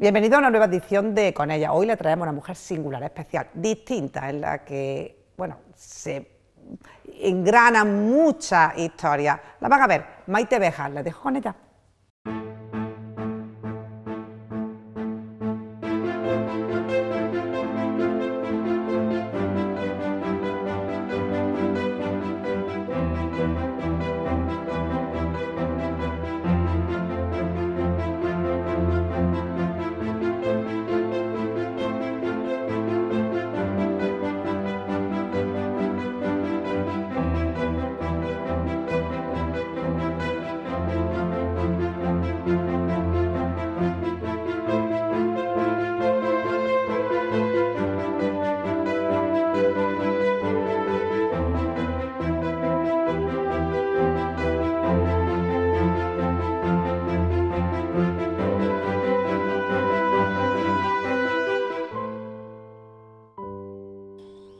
Bienvenido a una nueva edición de Con ella. Hoy le traemos a una mujer singular, especial, distinta, en la que, bueno, se engranan muchas historias. La van a ver, Maite Béjar, les dejo con ella.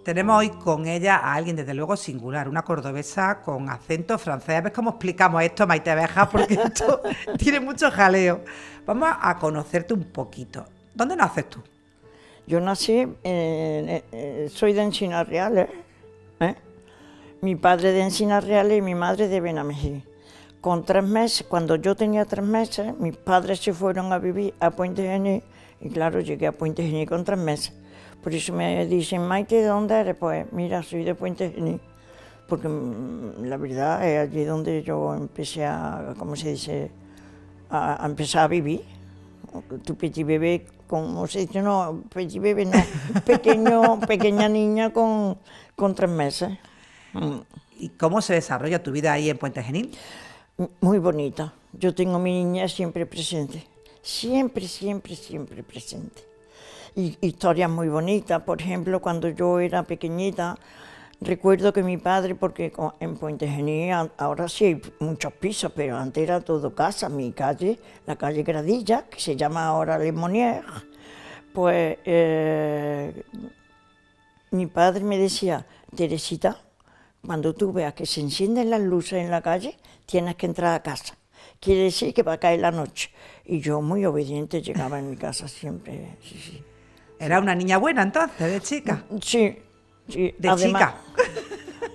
Tenemos hoy con ella a alguien desde luego singular, una cordobesa con acento francés. ¿Ves cómo explicamos esto, Maite Béjar? Porque esto tiene mucho jaleo. Vamos a conocerte un poquito. ¿Dónde naces tú? Yo nací, soy de Encinas Reales, mi padre de Encinas Reales y mi madre de Benamejí. Con 3 meses, cuando yo tenía 3 meses, mis padres se fueron a vivir a Puente Genil y claro, llegué a Puente Genil con 3 meses. Por eso me dicen, Maite, ¿de dónde eres? Pues mira, soy de Puente Genil, porque la verdad es allí donde yo empecé a, ¿cómo se dice?, a empezar a vivir. Tu petit bebé, como se dice, no, petit bebé no, pequeña niña con 3 meses. ¿Y cómo se desarrolla tu vida ahí en Puente Genil? Muy bonita. Yo tengo mi niña siempre presente, siempre presente. Y historias muy bonitas, por ejemplo, cuando yo era pequeñita, recuerdo que mi padre, porque en Puente Genil ahora sí hay muchos pisos, pero antes era todo casa, mi calle, la calle Gradilla, que se llama ahora Les Monnières, pues mi padre me decía, Teresita, cuando tú veas que se encienden las luces en la calle, tienes que entrar a casa. Quiere decir que va a caer la noche. Y yo, muy obediente, llegaba en mi casa siempre, sí. ¿Era una niña buena entonces, de chica? Sí. ¿De además, chica?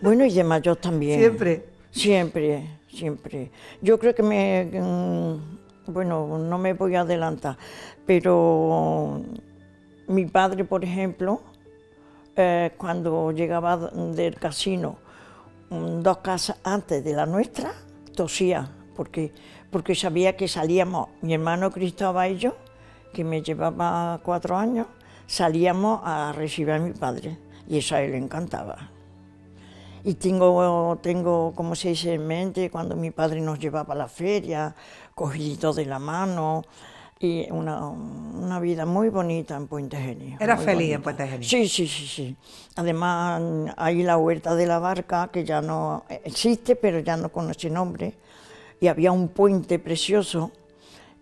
Bueno, y de mayor también. Siempre. Yo creo que bueno, no me voy a adelantar, pero mi padre, por ejemplo, cuando llegaba del casino 2 casas antes de la nuestra, tosía, porque sabía que salíamos, mi hermano Cristóbal y yo, que me llevaba 4 años, salíamos a recibir a mi padre, y eso a él le encantaba. Y tengo, como se dice en mente, cuando mi padre nos llevaba a la feria, cogiditos de la mano, y una vida muy bonita en Puente Genil. ¿Eras feliz en Puente Genil? Sí. Además, hay la huerta de la Barca, que ya no existe, pero ya no conoce nombre, y había un puente precioso,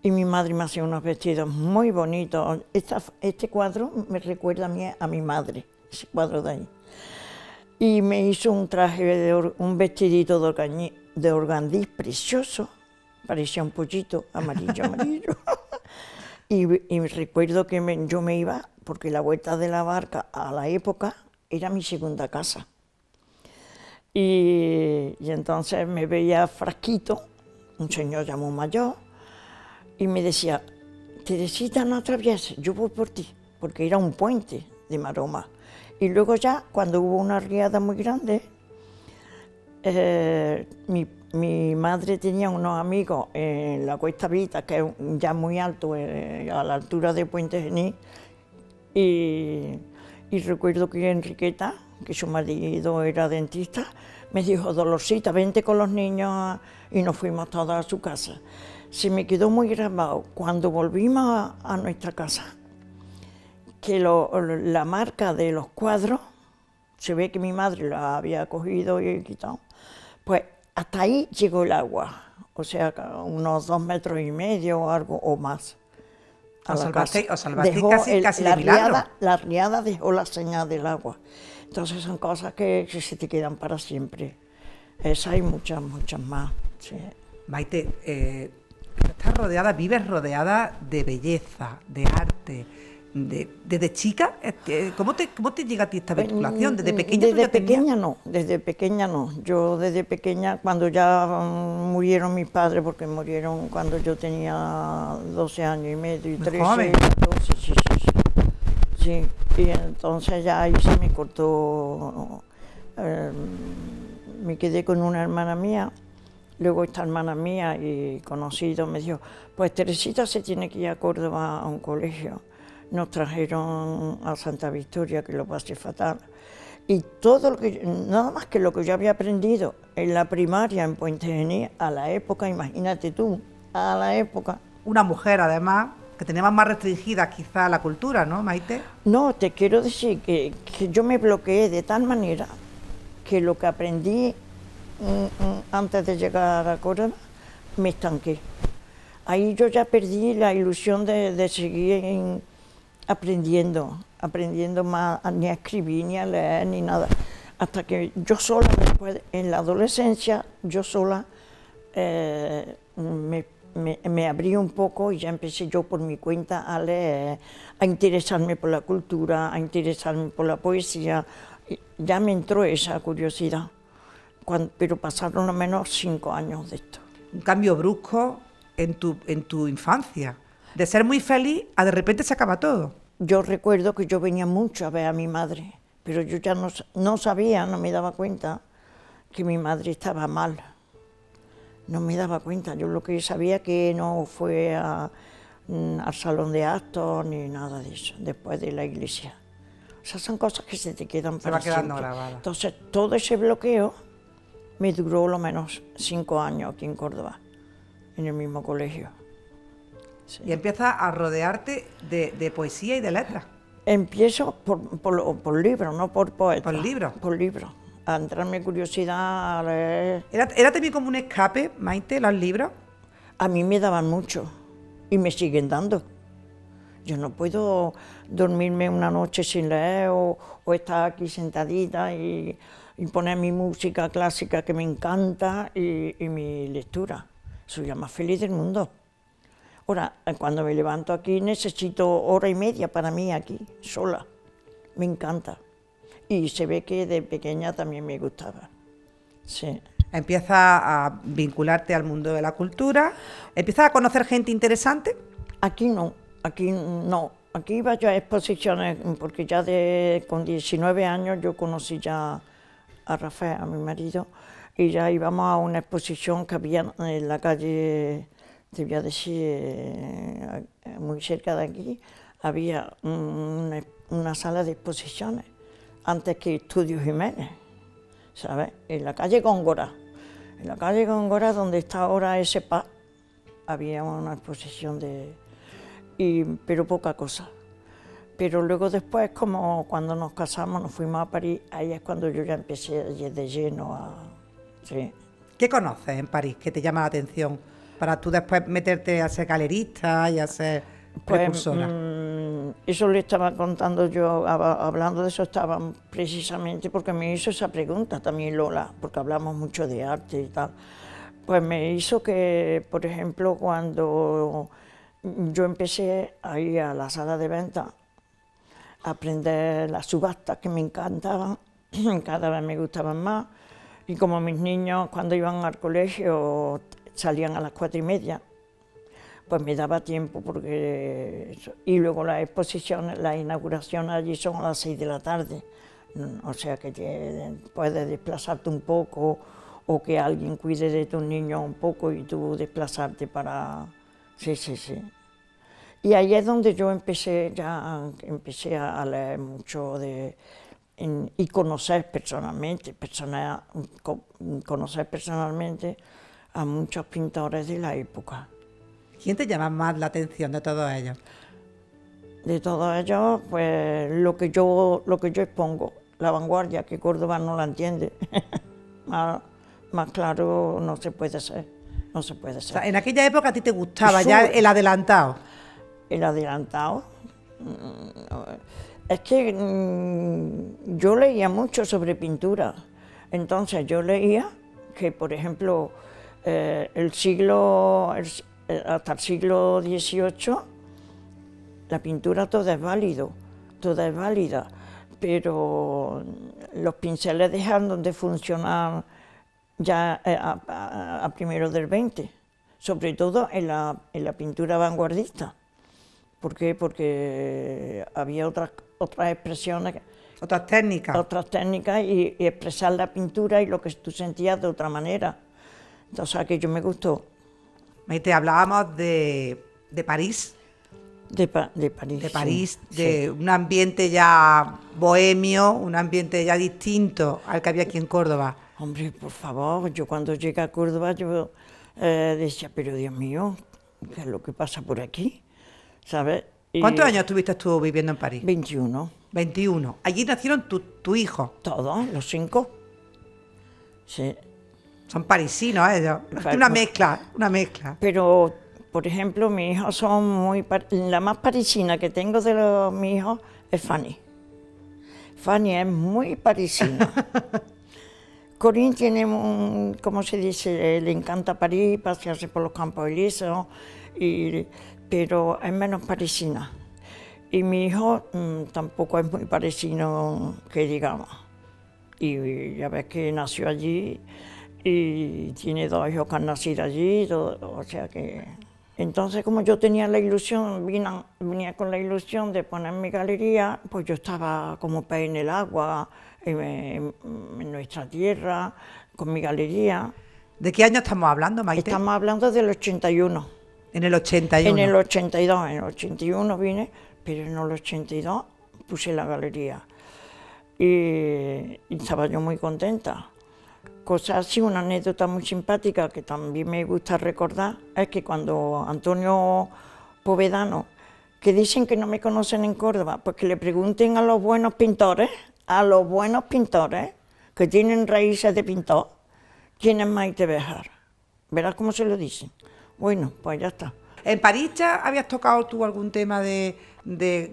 y mi madre me hacía unos vestidos muy bonitos. Este cuadro me recuerda a mi madre, ese cuadro de ahí. Y me hizo un traje, un vestidito de organdí precioso, parecía un pollito amarillo. y recuerdo que yo me iba, porque la Huerta de la Barca a la época era mi segunda casa. Y entonces me veía Frasquito, un señor ya muy mayor, y me decía, Teresita, no atravieses, yo voy por ti, porque era un puente de maroma. Y luego ya, cuando hubo una riada muy grande, mi madre tenía unos amigos en la Cuesta Vita, que es ya muy alto, a la altura de Puente Genil, y recuerdo que Enriqueta, que su marido era dentista, me dijo, Dolorcita, vente con los niños, y nos fuimos todos a su casa. Se me quedó muy grabado, cuando volvimos a nuestra casa, que la marca de los cuadros, se ve que mi madre la había cogido y quitado, pues hasta ahí llegó el agua, o sea, unos 2,5 metros o algo, o más. Os salvasteis casi de milagro. La riada dejó la señal del agua. Entonces son cosas que se te quedan para siempre. Esas hay muchas más. Sí. Maite, estás rodeada, vives rodeada de belleza, de arte. Desde chica, ¿cómo te llega a ti esta vinculación? ¿Desde pequeña Desde pequeña no, desde pequeña no. Yo desde pequeña, cuando ya murieron mis padres, porque murieron cuando yo tenía 12 años y medio y 13, joven. 14, sí. Sí, y entonces ya ahí se me cortó, me quedé con una hermana mía. Luego esta hermana mía y conocido me dijo, pues Teresita se tiene que ir a Córdoba a un colegio. Nos trajeron a Santa Victoria, que lo pasé fatal. Y todo lo que, nada más que lo que yo había aprendido en la primaria en Puente Genil, a la época, imagínate tú, a la época. Una mujer, además, que tenía más restringida quizá la cultura, ¿no, Maite? No, te quiero decir que yo me bloqueé de tal manera que lo que aprendí antes de llegar a Córdoba, me estanqué. Ahí yo ya perdí la ilusión de seguir aprendiendo más, ni a escribir, ni a leer, ni nada. Hasta que yo sola, después, en la adolescencia, yo sola me abrí un poco y ya empecé yo por mi cuenta a leer, a interesarme por la cultura, a interesarme por la poesía. Ya me entró esa curiosidad. Pero pasaron al menos 5 años de esto. Un cambio brusco en tu infancia, de ser muy feliz a de repente se acaba todo. Yo recuerdo que yo venía mucho a ver a mi madre, pero yo ya no sabía, no me daba cuenta que mi madre estaba mal. No me daba cuenta, yo lo que sabía que no fue al salón de actos ni nada de eso, después de la iglesia. O sea, son cosas que se te quedan para siempre. Se va quedando grabada. Entonces, todo ese bloqueo me duró lo menos 5 años aquí en Córdoba, en el mismo colegio. Sí. Y empiezas a rodearte de poesía y de letras. Empiezo por libros, no por poetas. ¿Por libros? Por libros. A entrarme curiosidad, a leer. ¿Era también como un escape, Maite, los libros? A mí me daban mucho y me siguen dando. Yo no puedo dormirme una noche sin leer o estar aquí sentadita y poner mi música clásica que me encanta y mi lectura. Soy la más feliz del mundo. Ahora, cuando me levanto aquí necesito 1 hora y media para mí aquí, sola. Me encanta. Y se ve que de pequeña también me gustaba. Sí. Empiezas a vincularte al mundo de la cultura, empiezas a conocer gente interesante. Aquí no. Aquí iba yo a exposiciones, porque ya con 19 años yo conocí ya a Rafael, a mi marido, y ya íbamos a una exposición que había en la calle, te voy a decir, muy cerca de aquí, había una sala de exposiciones, antes que Estudio Jiménez, ¿sabes? En la calle Góngora. En la calle Góngora, donde está ahora ese pub, había una exposición pero poca cosa. Pero luego después, como cuando nos casamos, nos fuimos a París, ahí es cuando yo ya empecé de lleno a... Sí. ¿Qué conoces en París que te llama la atención para tú después meterte a ser galerista y a ser precursora? Eso le estaba contando yo, hablando de eso, estaba precisamente porque me hizo esa pregunta también Lola, porque hablamos mucho de arte y tal. Pues me hizo que, por ejemplo, cuando yo empecé a ir a la sala de venta, a aprender las subastas que me encantaban, cada vez me gustaban más, y como mis niños cuando iban al colegio salían a las 4:30, pues me daba tiempo porque... Y luego las exposiciones, las inauguraciones allí son a las 6 de la tarde, o sea que puedes desplazarte un poco o que alguien cuide de tus niños un poco y tú desplazarte para... Sí. Y ahí es donde yo empecé a leer mucho y conocer personalmente a muchos pintores de la época. ¿Quién te llama más la atención de todos ellos? De todos ellos, pues lo que yo expongo, la vanguardia, que Córdoba no la entiende. más claro no se puede ser. O sea, en aquella época a ti te gustaba ya el adelantado. El adelantado. Es que yo leía mucho sobre pintura. Entonces yo leía que, por ejemplo, el siglo hasta el siglo XVIII, la pintura toda es válido, toda es válida, pero los pinceles dejaron de funcionar ya a primeros del XX, sobre todo en la pintura vanguardista. ¿Por qué? Porque había otras expresiones, Otras técnicas. y expresar la pintura y lo que tú sentías de otra manera. O sea, que yo me gustó. Maite, hablábamos de París. De París. De París, sí, de sí. un ambiente ya bohemio, un ambiente ya distinto al que había aquí en Córdoba. Hombre, por favor, yo cuando llegué a Córdoba, yo decía, pero Dios mío, ¿qué es lo que pasa por aquí? ¿Sabes? ¿Cuántos años estuviste tú viviendo en París? 21. 21. Allí nacieron tu hijo. Todos, los 5. Sí. Son parisinos ellos. Pa- Una mezcla. Pero, por ejemplo, mis hijos son muy... La más parisina que tengo de mis hijos es Fanny. Fanny es muy parisina. Corín tiene ¿cómo se dice? Le encanta París, pasearse por los Campos Elíseos, pero es menos parisina. Y mi hijo tampoco es muy parisino, que digamos. Y ya ves que nació allí y tiene 2 hijos que han nacido allí, o sea que... Entonces, como yo tenía la ilusión, venía con la ilusión de poner mi galería, pues yo estaba como pez en el agua, en nuestra tierra, con mi galería. ¿De qué año estamos hablando, Maite? Estamos hablando del 81. En el 81. En el 82, en el 81 vine, pero en el 82 puse la galería. Y estaba yo muy contenta. Cosa así, una anécdota muy simpática que también me gusta recordar, es que cuando Antonio Povedano, que dicen que no me conocen en Córdoba, pues que le pregunten a los buenos pintores, que tienen raíces de pintor, quién es Maite Béjar. Verás cómo se lo dicen. Bueno, pues ya está. ¿En París ya habías tocado tú algún tema de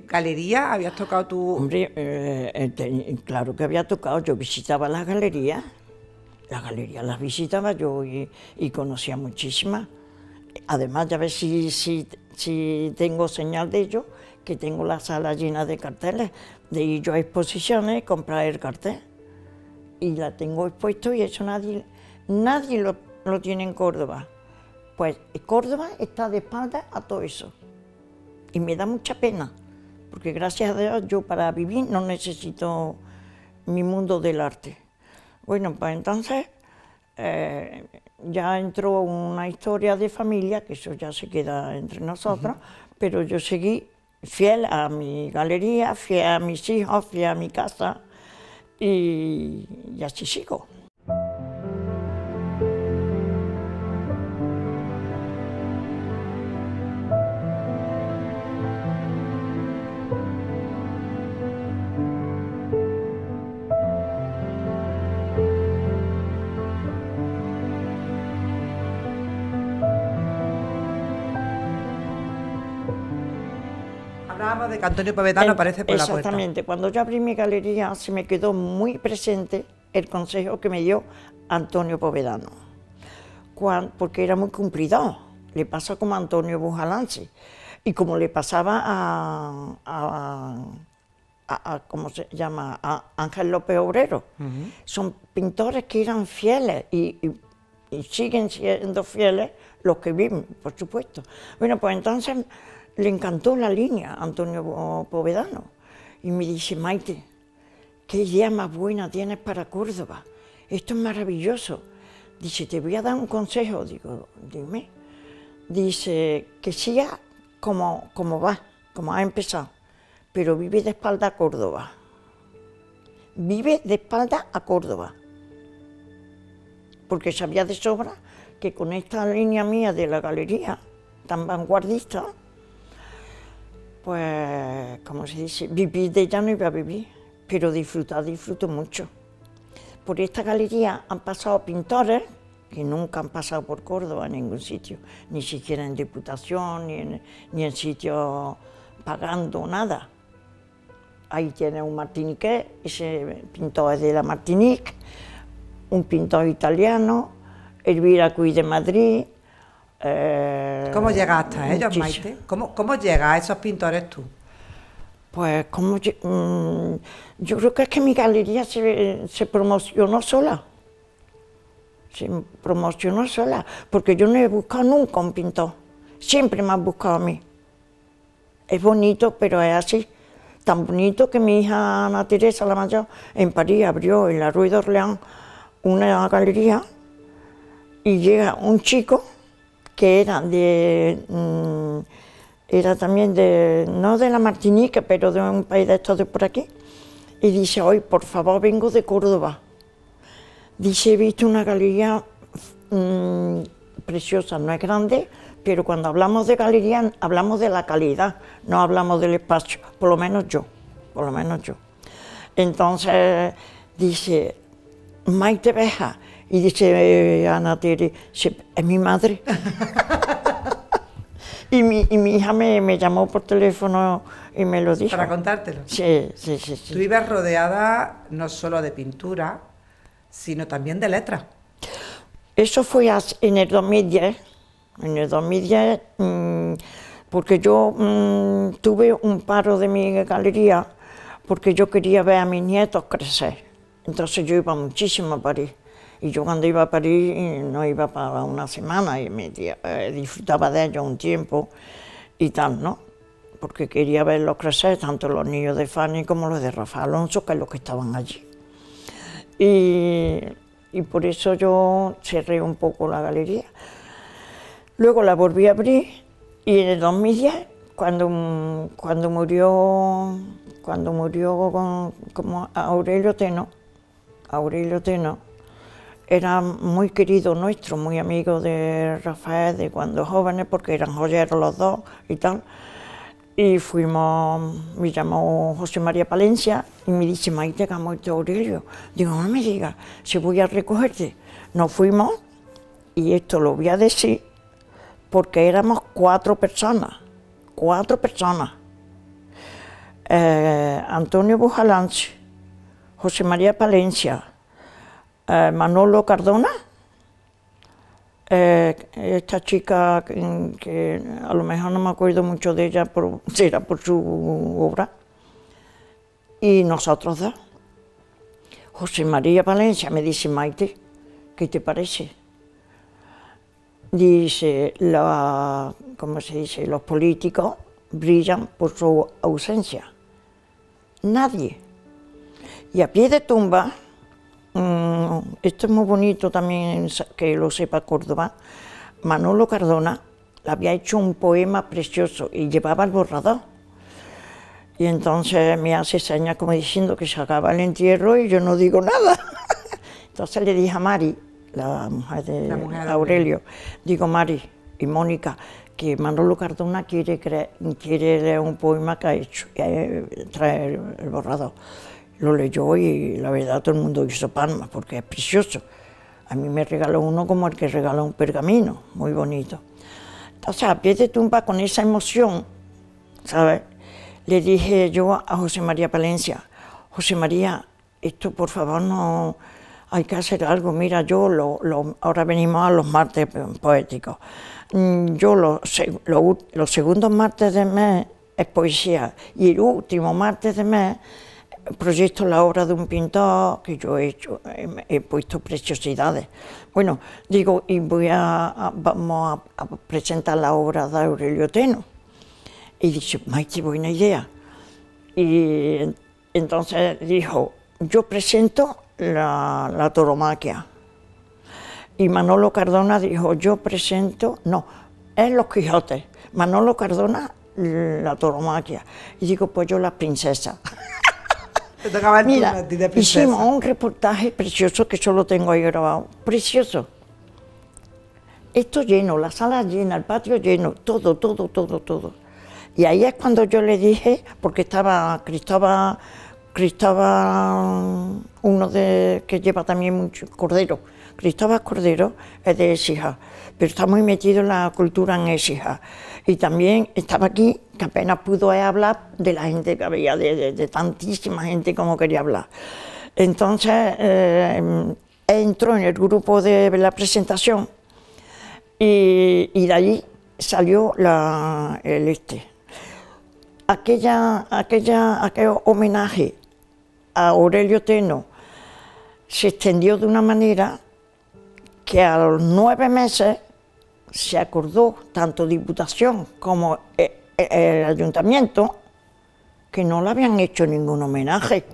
galería? ¿Habías tocado tú...? Hombre, claro que había tocado, yo visitaba las galerías las visitaba yo y conocía muchísimas. Además, ya ves si tengo señal de ello, que tengo la sala llena de carteles, de ir yo a exposiciones y comprar el cartel. Y la tengo expuesto y eso nadie lo tiene en Córdoba. Pues Córdoba está de espaldas a todo eso. Y me da mucha pena, porque gracias a Dios yo para vivir no necesito mi mundo del arte. Bueno, pues entonces ya entró una historia de familia, que eso ya se queda entre nosotros, pero yo seguí fiel a mi galería, fiel a mis hijos, fiel a mi casa, y así sigo. Hablábamos de que Antonio Povedano aparece por la puerta. Exactamente, cuando yo abrí mi galería se me quedó muy presente el consejo que me dio Antonio Povedano, porque era muy cumplidor, le pasa como a Antonio Bujalance, y como le pasaba ¿cómo se llama?, a Ángel López Obrero. Son pintores que eran fieles y siguen siendo fieles los que viven, por supuesto. Bueno, pues entonces le encantó la línea a Antonio Povedano y me dice: Maite, qué idea más buena tienes para Córdoba, esto es maravilloso. Dice: te voy a dar un consejo. Digo: dime. Dice: que siga como va, como ha empezado, pero vive de espalda a Córdoba. Vive de espalda a Córdoba. Porque sabía de sobra que con esta línea mía de la galería, tan vanguardista, pues, como se dice, vivir de ella no iba a vivir, pero disfruto mucho. Por esta galería han pasado pintores que nunca han pasado por Córdoba en ningún sitio, ni siquiera en Diputación, ni en sitios pagando nada. Ahí tiene un martiniqués, ese pintor es de la Martinique, un pintor italiano, Elvira Cuy de Madrid, ¿Cómo llegas hasta ellos, muchísimo. Maite? ¿Cómo llegas a esos pintores tú? Pues yo creo que es que mi galería se promocionó sola. Se promocionó sola, porque yo no he buscado nunca un pintor. Siempre me han buscado a mí. Es bonito, pero es así. Tan bonito que mi hija Ana Teresa, la mayor, en París abrió en la Rue d'Orléans una galería y llega un chico que era también no de la Martinica, pero de un país de estos de por aquí, y dice, hoy por favor vengo de Córdoba. Dice, he visto una galería preciosa, no es grande, pero cuando hablamos de galería hablamos de la calidad, no hablamos del espacio, por lo menos yo. Entonces dice, Maite Béjar, y dice Ana Tere, es mi madre. Y mi hija me llamó por teléfono y me lo dijo. Para contártelo. Sí. Tú ibas rodeada no solo de pintura, sino también de letras. Eso fue en el 2010. En el 2010, porque yo tuve un paro de mi galería porque yo quería ver a mis nietos crecer. Entonces yo iba muchísimo a París. Y yo cuando iba a París no iba para una semana y disfrutaba de ellos un tiempo y tal, ¿no? Porque quería verlos crecer, tanto los niños de Fanny como los de Rafael Alonso, que es los que estaban allí. Y por eso yo cerré un poco la galería. Luego la volví a abrir y en el 2010, cuando murió como Aurelio Teno, era muy querido nuestro, muy amigo de Rafael de cuando jóvenes, porque eran joyeros los dos y tal. Y me llamó José María Palencia y me dice, Maite, que ha muerto Aurelio. Digo, no me digas, si voy a recogerte. Nos fuimos, y esto lo voy a decir, porque éramos 4 personas. Antonio Bujalance, José María Palencia, Manolo Cardona, esta chica que a lo mejor no me acuerdo mucho de ella, será por su obra, y nosotros dos. José María Palencia me dice, Maite, ¿qué te parece? Dice, ¿cómo se dice? Los políticos brillan por su ausencia. Nadie. Y a pie de tumba, esto es muy bonito también que lo sepa Córdoba, Manolo Cardona le había hecho un poema precioso y llevaba el borrador. Y entonces me hace señas como diciendo que se acaba el entierro y yo no digo nada. Entonces le dije a Mari, la mujer de Aurelio, digo, Mari y Mónica, que Manolo Cardona quiere leer un poema que ha hecho, y trae el borrador. Lo leyó y la verdad todo el mundo hizo palmas porque es precioso. A mí me regaló uno como el que regala un pergamino, muy bonito. Entonces, a pie de tumba, con esa emoción, ¿sabes? Le dije yo a José María Palencia, José María, esto por favor no, hay que hacer algo. Mira, ahora venimos a los martes poéticos. Yo los segundos martes del mes es poesía y el último martes del mes proyecto la obra de un pintor que yo he hecho, he puesto preciosidades. Bueno, digo, y vamos a presentar la obra de Aurelio Teno. Y dice, Maite, buena idea. Y entonces dijo, yo presento la tauromaquia. Y Manolo Cardona dijo, yo presento, no, es Los Quijotes. Manolo Cardona, la tauromaquia. Y digo, pues yo la princesa. Te tocaba el turno Mira, a ti de princesa. hicimos un reportaje precioso que yo lo tengo ahí grabado, precioso. Esto lleno, la sala llena, el patio lleno, todo. Y ahí es cuando yo le dije, porque estaba Cristóbal, uno que lleva también mucho, Cordero. Cristóbal Cordero es de Écija, pero está muy metido en la cultura en Écija. Y también estaba aquí, que apenas pudo hablar de la gente que había, de tantísima gente como quería hablar. Entonces entró en el grupo de la presentación Y de allí salió aquel homenaje a Aurelio Teno se extendió de una manera que a los 9 meses se acordó, tanto Diputación como el Ayuntamiento, que no le habían hecho ningún homenaje.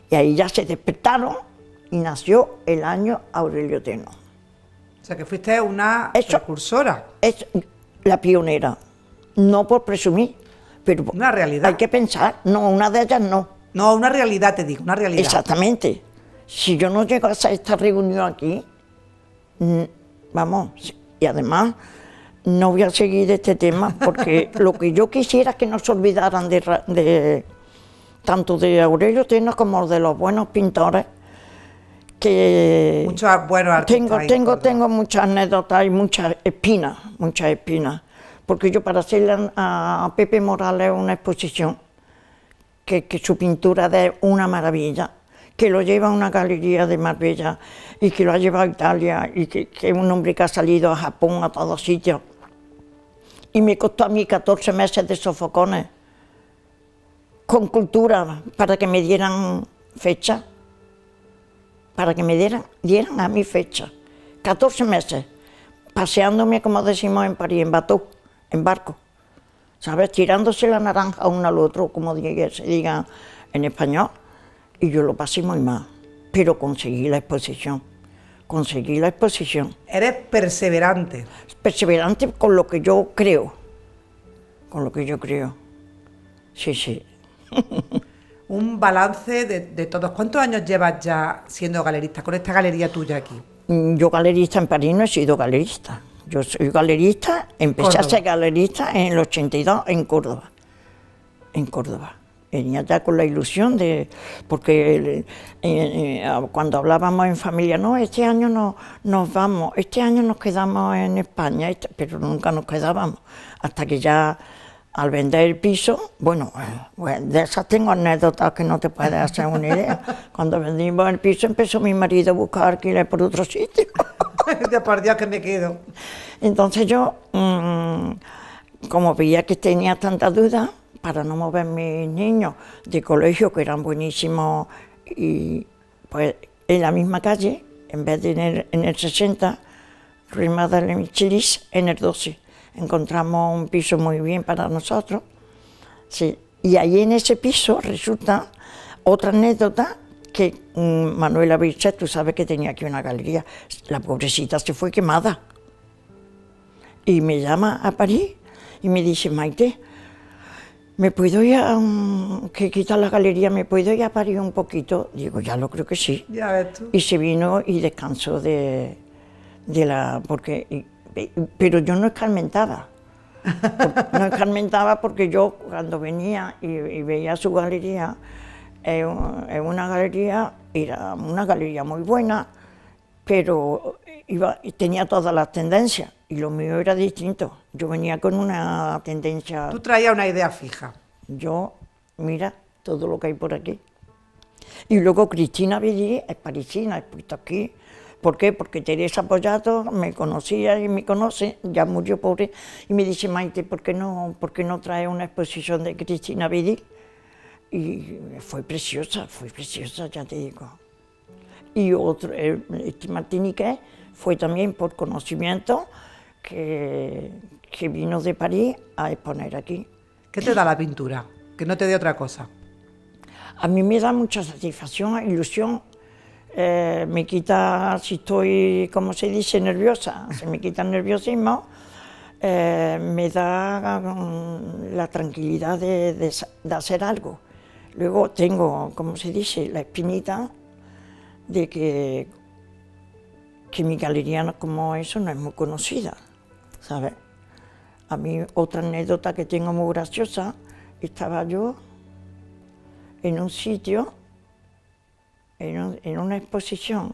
Y ahí ya se despertaron y nació el año Aurelio Teno. O sea, que fuiste una precursora. Es la pionera, no por presumir, pero una realidad. Hay que pensar, no, una de ellas no. No, una realidad, te digo, una realidad. Exactamente. Si yo no llego a esta reunión aquí, vamos, y además no voy a seguir este tema, porque lo que yo quisiera es que no se olvidaran tanto de Aurelio Teno como de los buenos pintores, que muchos buenos artistas. Tengo muchas anécdotas y muchas espinas, porque yo para hacerle a Pepe Morales una exposición, que su pintura es una maravilla, que lo lleva a una galería de Marbella y que lo ha llevado a Italia y que es un hombre que ha salido a Japón, a todos sitios. Y me costó a mí 14 meses de sofocones con cultura para que me dieran fecha, para que me dieran a mi fecha. 14 meses, paseándome, como decimos en París, en bateau, en barco, ¿sabes? Tirándose la naranja uno al otro, como se diga en español. Y yo lo pasé muy mal, pero conseguí la exposición. Eres perseverante. Perseverante con lo que yo creo. Sí. Un balance de todos. ¿Cuántos años llevas ya siendo galerista, con esta galería tuya aquí? Yo galerista en París no he sido galerista. Yo soy galerista, empecé a ser galerista en el 82 en Córdoba. Venía ya con la ilusión porque cuando hablábamos en familia, no, este año no nos vamos, este año nos quedamos en España, pero nunca nos quedábamos, hasta que ya al vender el piso, bueno, de esas tengo anécdotas que no te puedes hacer una idea. Cuando vendimos el piso empezó mi marido a buscar alquiler por otro sitio. Por Dios que me quedo. Entonces yo, como veía que tenía tantas dudas, para no mover mis niños de colegio, que eran buenísimos, y pues en la misma calle, en vez de en el 60, Ruiz Madalena Michelis, en el 12, encontramos un piso muy bien para nosotros. Sí. Y ahí en ese piso resulta otra anécdota, que Manuela Birchet, tú sabes que tenía aquí una galería, la pobrecita se fue quemada. Y me llama a París y me dice, Maite, ¿me puedo ir que quita la galería, me puedo ir a París un poquito? Digo, ya lo creo que sí. Ya ves tú. Y se vino y descansó pero yo no escarmentaba. No escarmentaba porque yo cuando venía y veía su galería, era una galería muy buena, pero tenía todas las tendencias y lo mío era distinto. Yo venía con una tendencia. Tú traías una idea fija. Yo, mira, todo lo que hay por aquí. Y luego Cristina Vidí es parisina, es puesto aquí. ¿Por qué? Porque Teresa Pollato me conocía y me conoce, ya murió pobre, y me dice, Maite, ¿por qué no trae una exposición de Cristina Vidí? Y fue preciosa, ya te digo. Y otro, este Martiniquez, fue también por conocimiento que vino de París a exponer aquí. ¿Qué te da la pintura? Que no te dé otra cosa. A mí me da mucha satisfacción, ilusión. Me quita, si estoy, como se dice, nerviosa, se me quita el nerviosismo. Me da la tranquilidad de hacer algo. Luego tengo, como se dice, la espinita de que mi galería como eso no es muy conocida, ¿sabes? A mí otra anécdota que tengo muy graciosa, estaba yo en un sitio, en una exposición,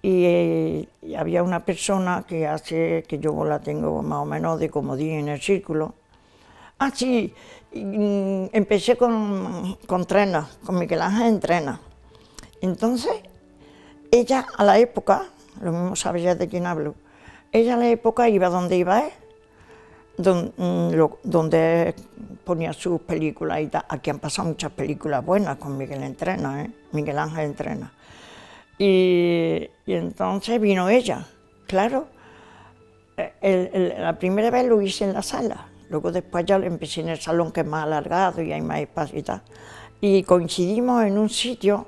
y había una persona que yo la tengo más o menos de comodín en el círculo. Ah, sí, empecé con Trena, con Miguel Ángel en Trena. Entonces, ella a la época, lo mismo sabía de quién hablo, ella en la época iba donde iba él, donde ponía sus películas y tal. Aquí han pasado muchas películas buenas con Miguel Entrena, Miguel Ángel Entrena. Y entonces vino ella, claro. La primera vez lo hice en la sala, luego después ya lo empecé en el salón, que es más alargado y hay más espacio y tal. Y coincidimos en un sitio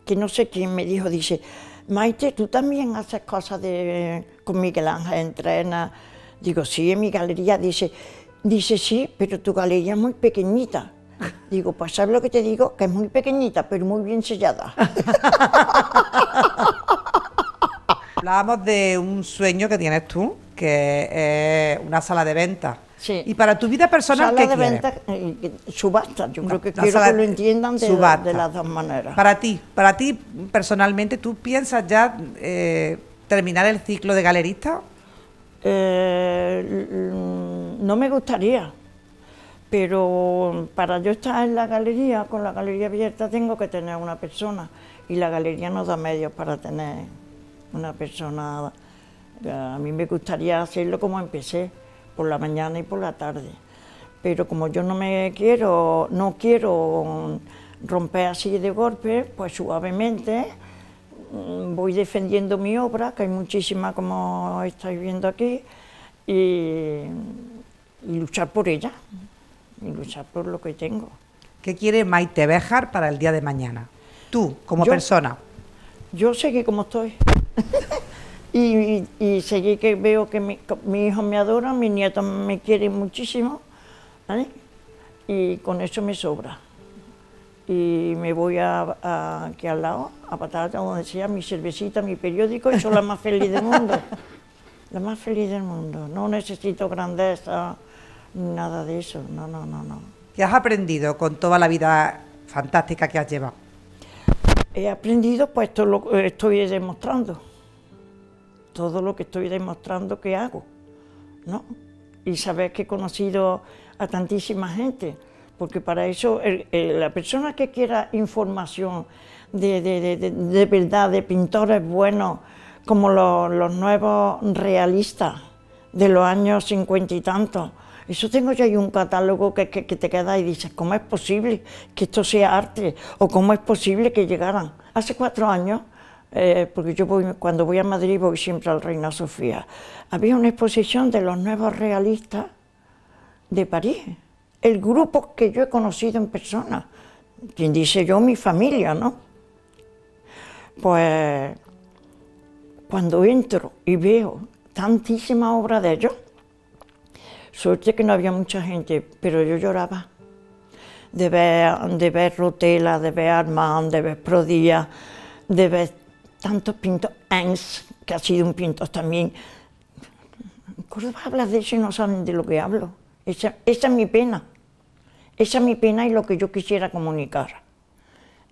que no sé quién me dijo, dice, Maite, ¿tú también haces cosas con Miguel Ángel Entrena? Digo, sí, en mi galería. Dice, sí, pero tu galería es muy pequeñita. Digo, pues ¿sabes lo que te digo? Que es muy pequeñita, pero muy bien sellada. Hablábamos de un sueño que tienes tú, que es una sala de venta. Sí. Y para tu vida personal, sala ¿qué de quieres? venta, subasta. Yo creo que Una quiero sala que lo entiendan de las dos maneras. Para ti personalmente, ¿tú piensas ya terminar el ciclo de galerista? No me gustaría, pero para yo estar en la galería, con la galería abierta, tengo que tener una persona, y la galería no da medios para tener una persona. A mí me gustaría hacerlo como empecé, por la mañana y por la tarde, pero como yo no quiero romper así de golpe, pues suavemente voy defendiendo mi obra, que hay muchísima, como estáis viendo aquí, y luchar por ella, y luchar por lo que tengo. ¿Qué quiere Maite Béjar para el día de mañana? Tú, como persona. Yo seguí como estoy. y seguí, que veo que mi hijo me adora, mis nietos me quieren muchísimo, ¿vale? Y con eso me sobra. Y me voy aquí al lado, a Patata, donde sea, mi cervecita, mi periódico, y soy la más feliz del mundo. La más feliz del mundo. No necesito grandeza, ni nada de eso. No. ¿Qué has aprendido con toda la vida fantástica que has llevado? He aprendido, pues todo lo que estoy demostrando. Todo lo que estoy demostrando que hago, ¿no? Y saber que he conocido a tantísima gente. Porque para eso la persona que quiera información de verdad, de pintores buenos, como los nuevos realistas de los años 50 y tantos, eso tengo yo ahí un catálogo que te queda y dices, ¿cómo es posible que esto sea arte? ¿O cómo es posible que llegaran? Hace 4 años, porque yo cuando voy a Madrid voy siempre al Reina Sofía, había una exposición de los nuevos realistas de París. El grupo que yo he conocido en persona, quien dice yo, mi familia, ¿no? Pues cuando entro y veo tantísima obra de ellos, suerte que no había mucha gente, pero yo lloraba de ver Rotela, de ver Armand, de ver Prodía, de ver tantos pintores, Ens, que ha sido un pintor también. En Córdoba hablas de eso y no saben de lo que hablo. Esa es mi pena. Esa es mi pena y lo que yo quisiera comunicar.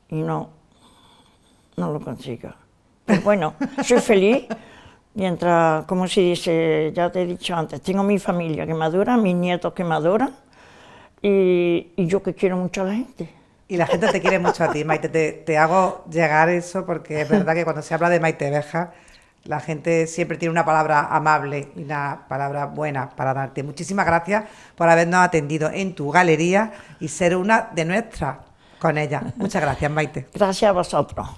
Y no lo consigo. Pero bueno, soy feliz mientras, como se dice, ya te he dicho antes, tengo mi familia que me adora, mis nietos que me adoran y yo que quiero mucho a la gente. Y la gente te quiere mucho a ti, Maite. Te hago llegar eso porque es verdad que cuando se habla de Maite Béjar, la gente siempre tiene una palabra amable y una palabra buena para darte. Muchísimas gracias por habernos atendido en tu galería y ser una de nuestras con ella. Muchas gracias, Maite. Gracias a vosotros.